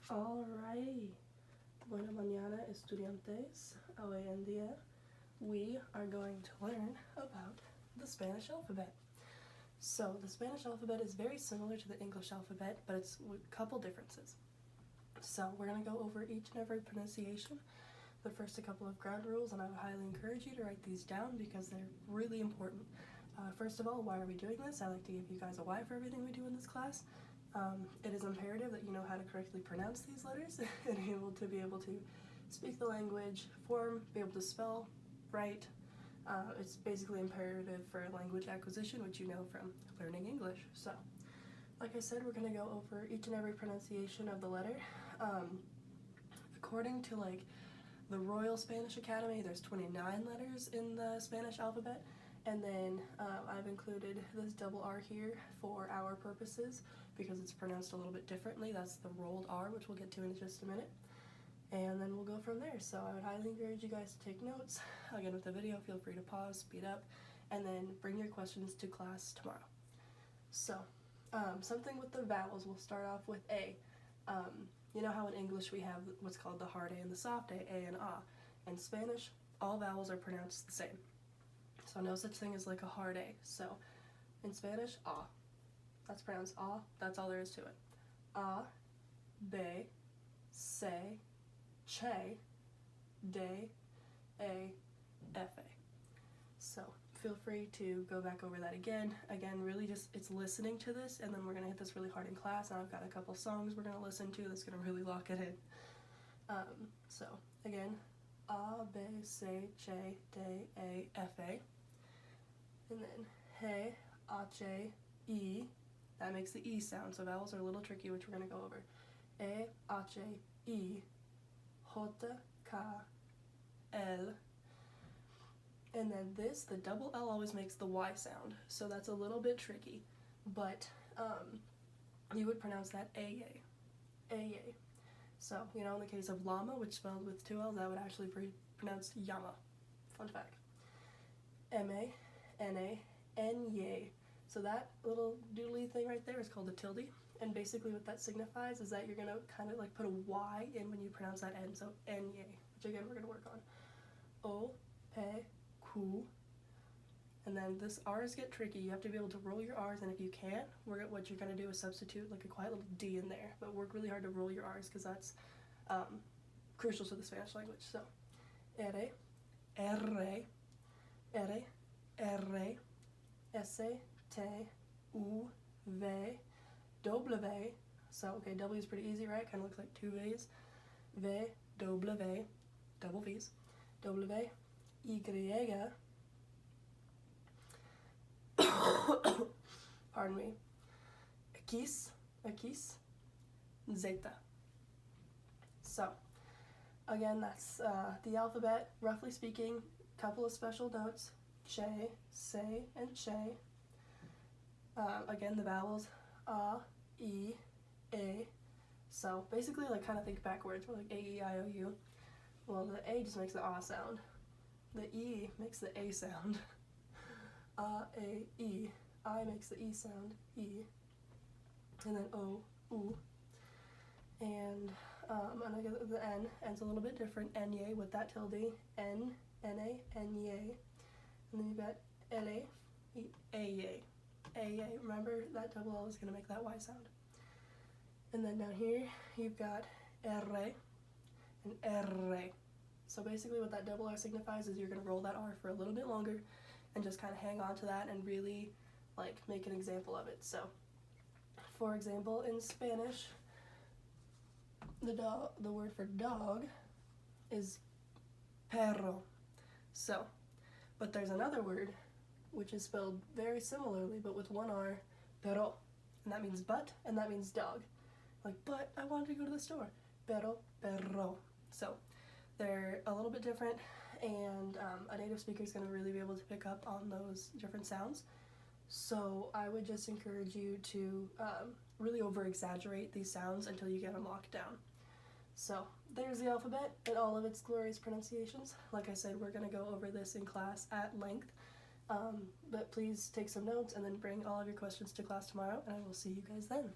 Alright, buena mañana estudiantes. Hoy en día we are going to learn about the Spanish alphabet. So the Spanish alphabet is very similar to the English alphabet, but it's a couple differences. So we're going to go over each and every pronunciation, but first a couple of ground rules, and I would highly encourage you to write these down because they're really important. First of all, why are we doing this? I like to give you guys a why for everything we do in this class. It is imperative that you know how to correctly pronounce these letters and be able to speak the language, form, be able to spell, write. It's basically imperative for language acquisition, which you know from learning English. So, like I said, we're going to go over each and every pronunciation of the letter. According to the Royal Spanish Academy, there's 29 letters in the Spanish alphabet. And then I've included this double R here for our purposes because it's pronounced a little bit differently. That's the rolled R, which we'll get to in just a minute. And then we'll go from there. So I would highly encourage you guys to take notes. Again, with the video, feel free to pause, speed up, and then bring your questions to class tomorrow. So, something with the vowels, we'll start off with A. You know how in English we have what's called the hard A and the soft A and A. In Spanish, all vowels are pronounced the same. So no such thing as like a hard A. So in Spanish, A. That's pronounced A. That's all there is to it. A, B, C, Che, D, A, F, A. So feel free to go back over that again. Again, really just, it's listening to this, and then we're going to hit this really hard in class, and I've got a couple songs we're going to listen to that's going to really lock it in. So again, A, B, C, Che, D, A, F, A. And then He, H, E, that makes the E sound, so vowels are a little tricky, which we're going to go over. E, H, E, J, K, L. And then this, the double L always makes the Y sound, so that's a little bit tricky, but you would pronounce that A. So, you know, in the case of llama, which spelled with two L's, that would actually be pronounced llama. Fun fact. M-A, N-A, N-Y. So that little doodly thing right there is called a tilde, and basically what that signifies is that you're going to kind of like put a Y in when you pronounce that N, so N-Y, which again we're going to work on. O, P, Q, and then this R's get tricky. You have to be able to roll your R's, and if you can't, what you're going to do is substitute like a quiet little D in there, but work really hard to roll your R's because that's crucial to the Spanish language. So, R, R, R, R, S, T, U, V, W. So, okay, W is pretty easy, right? Kind of looks like two V's. V, W, double V's. W, Y, pardon me, X, Zeta. So, again, that's the alphabet, roughly speaking. Couple of special notes, Che, Se, and Che. Again, the vowels, A, E, A. So, basically, kind of think backwards. We're like A, E, I, O, U. Well, the A just makes the A sound. The E makes the A sound. A, E. I makes the E sound, E. And then O, U. And I get the N. N's a little bit different. N-Y with that tilde. N, N-A, N-Y. And then you've got L-A, A-Y. A-Y. Remember, that double L is going to make that Y sound. And then down here, you've got R and R. So basically what that double R signifies is you're going to roll that R for a little bit longer and just kind of hang on to that and really make an example of it. So, for example, in Spanish, the word for dog is perro. So, but there's another word which is spelled very similarly but with one R, perro, and that means but and that means dog. Like, but I wanted to go to the store. Pero, perro. So, they're a little bit different, and a native speaker is going to really be able to pick up on those different sounds. So I would just encourage you to really over-exaggerate these sounds until you get them locked down. So there's the alphabet and all of its glorious pronunciations. Like I said, we're going to go over this in class at length, but please take some notes and then bring all of your questions to class tomorrow, and I will see you guys then.